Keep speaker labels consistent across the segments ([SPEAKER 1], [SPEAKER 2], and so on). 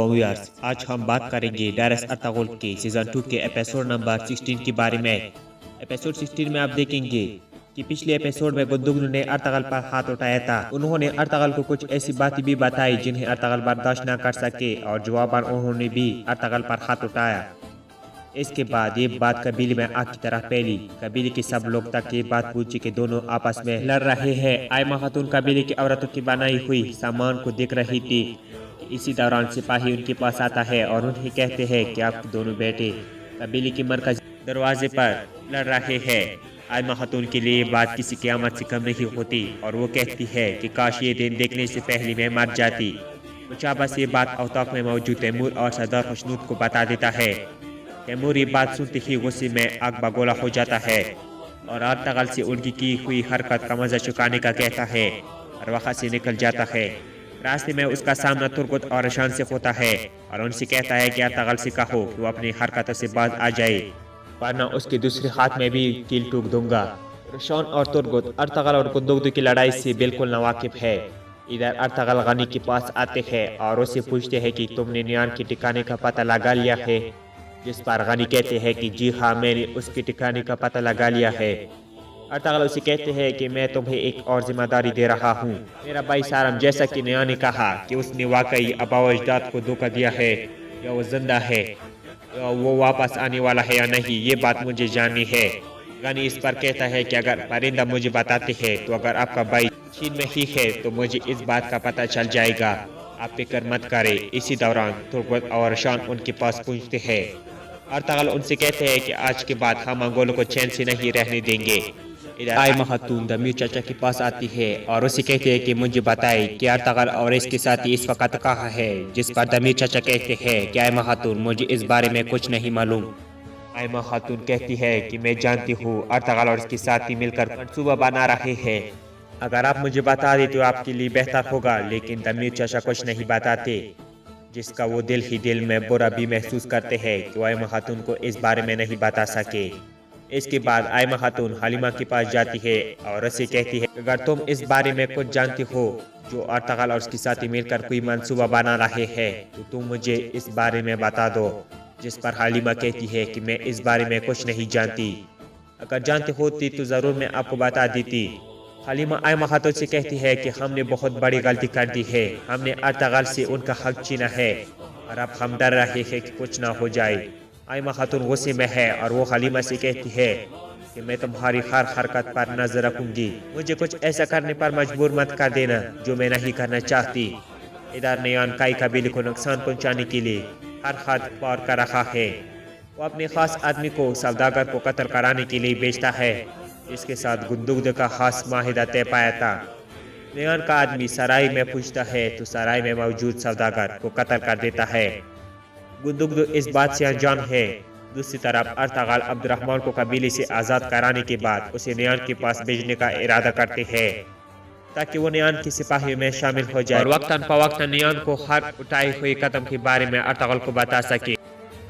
[SPEAKER 1] Viewers, आज हम बात करेंगे डायरेक्ट अर्तागुल के सीजन 2 के एपिसोड नंबर 16 के बारे में। एपिसोड 16 में आप देखेंगे कि पिछले एपिसोड में गुंदुगनु ने अर्तागल पर हाथ उठाया था। उन्होंने अर्तागल को कुछ ऐसी बातें भी बताई जिन्हें अर्तागल बर्दाश्त न कर सके और जवाबन उन्होंने भी अर्तागल पर हाथ उठाया। इसके बाद ये बात कबीले में आग की तरह फैली। कबीले के सब लोग तक ये बात पूछी कि दोनों आपस में लड़ रहे हैं। आयमा खातून कबीले की औरतों की बनाई हुई सामान को देख रही थी। इसी दौरान सिपाही उनके पास आता है और उन्हें कहते हैं कि आपके दोनों बेटे कबीले के मरकज दरवाजे पर लड़ रहे हैं। आयमा खातून के लिए बात किसी क़यामत से कम नहीं होती और वो कहती है कि काश ये दिन देखने से पहले मैं मर जाती। मुचाबस ये बात औताक में मौजूद तैमूर और सरदार खुशनूद को बता देता है। तैमूर ये बात सुनते ही गुस्से में आग बगोला हो जाता है और अर्तागल से उनकी की हुई हरकत का मजा चुकाने का कहता है और वहाँ से निकल जाता है। रास्ते में उसका सामना तुर्गुत और रशान से होता है और उनसे कहता है कि अर्तागल से कहो कि वो अपनी हरकतों से बाज आ जाए वरना उसके दूसरे हाथ में भी कील ठोक दूंगा। रशान और तुर्गुत अर्तागल और गुंदुगनु की लड़ाई से बिल्कुल नावाकिफ है। इधर अर्तागल गनी के पास आते हैं और उससे पूछते हैं कि तुमने नियान के ठिकाने का पता लगा लिया है, जिस पर गनी कहते हैं कि जी हाँ, मैंने उसके ठिकाने का पता लगा लिया है। अर्तागल उसे कहते हैं कि मैं तुम्हें एक और जिम्मेदारी दे रहा हूँ। मेरा भाई सारम, जैसा कि नियान ने कहा कि उसने वाकई अबावजदाद को धोखा दिया है या वो जिंदा है, वो वापस आने वाला है या नहीं, ये बात मुझे जाननी है। गनी इस पर कहता है कि अगर परिंदा मुझे बताते हैं तो अगर आपका भाई चीन में ही है तो मुझे इस बात का पता चल जाएगा, आप फिक्र मत करें। इसी दौरान तुर्गुत और रशान उनके पास पहुंचते हैं। अर्तागल उनसे कहते हैं कि आज के बाद हम मंगोलों को चैन से नहीं रहने देंगे। इधर आयमा खातून दमीर चाचा के पास आती है और उसे कहते हैं कि मुझे बताए कि अर्तागल और इसके साथी इस वक्त कहाँ है, जिस पर दमीर चाचा कहते हैं कि आयमा खातून मुझे इस बारे में कुछ नहीं मालूम। आयमा खातून कहती है कि मैं जानती हूँ अर्तागल और इसके साथी मिलकर मंसूबा बना रहे हैं, अगर आप मुझे बता दें तो आपके लिए बेहतर होगा। लेकिन दमीर चाचा कुछ नहीं बताते, जिसका वो दिल ही दिल में बुरा भी महसूस करते हैं कि आयमा खातून को इस बारे में नहीं बता सके। इसके बाद आयमा खातून हलीमा के पास जाती है और उसे कहती है अगर तुम इस बारे में कुछ जानती हो जो अर्तागल और उसके साथी मिलकर कोई मंसूबा बना रहे हैं तो तुम मुझे इस बारे में बता दो। जिस पर हलीमा कहती है कि मैं इस बारे में कुछ नहीं जानती, अगर जानती होती तो ज़रूर मैं आपको बता देती। हलीमा आयमा खातून से कहती है कि हमने बहुत बड़ी गलती कर दी है, हमने अर्तागल से उनका हक छीना है और अब हम डर रहे हैं कि कुछ ना हो जाए। आयमा खातून गुस्से में है और वो हलीमा से कहती है कि मैं तुम्हारी हर हरकत पर नजर रखूंगी, मुझे कुछ ऐसा करने पर मजबूर मत कर देना जो मैं नहीं करना चाहती। इधर नियान काई कबीले को नुकसान पहुंचाने के लिए हर हद पार कर रहा है। वो अपने खास आदमी को सौदागर को कत्ल कराने के लिए भेजता है, इसके साथ गुंदुगनु का खास माहिदा तय पाया था। नियान का आदमी सराय में पूछता है तो सराय में मौजूद सौदागर को कत्ल कर देता है। गुंदुगनु इस बात से अनजान है। दूसरी तरफ अर्तागल अब्दुर्रहमान को कबीले से आज़ाद कराने के बाद उसे नियान के पास भेजने का इरादा करते हैं ताकि वो नियान की सिपाही में शामिल हो जाए और वक्तन फवक्तन नियान को हर उठाए हुए कदम के बारे में अर्तागल को बता सके।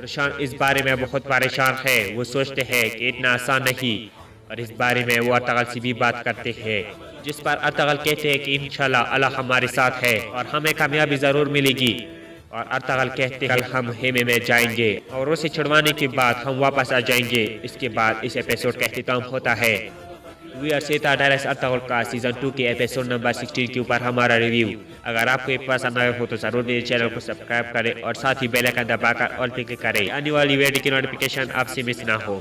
[SPEAKER 1] रशान इस बारे में बहुत परेशान है, वो सोचते हैं कि इतना आसान नहीं और इस बारे में वो अर्तागल से भी बात करते हैं, जिस पर अर्तागल कहते हैं कि इंशाल्लाह अल्लाह हमारे साथ है और हमें कामयाबी जरूर मिलेगी। और अर्तागल कहते हैं हम हेमे में जाएंगे और उसे छुड़वाने के बाद हम वापस आ जाएंगे। इसके बाद इस एपिसोड का अख्तिताम होता है। व्यूअर्स, डायरेक्ट अर्तागल का सीजन 2 के एपिसोड नंबर 16 के ऊपर हमारा रिव्यू। अगर आपको ये पसंद आया हो तो जरूर मेरे चैनल को सब्सक्राइब करें और साथ ही बेल आइकन दबाकर ऑल पे क्लिक करें, आने वाली वीडियो की नोटिफिकेशन आपसे मिस ना हो।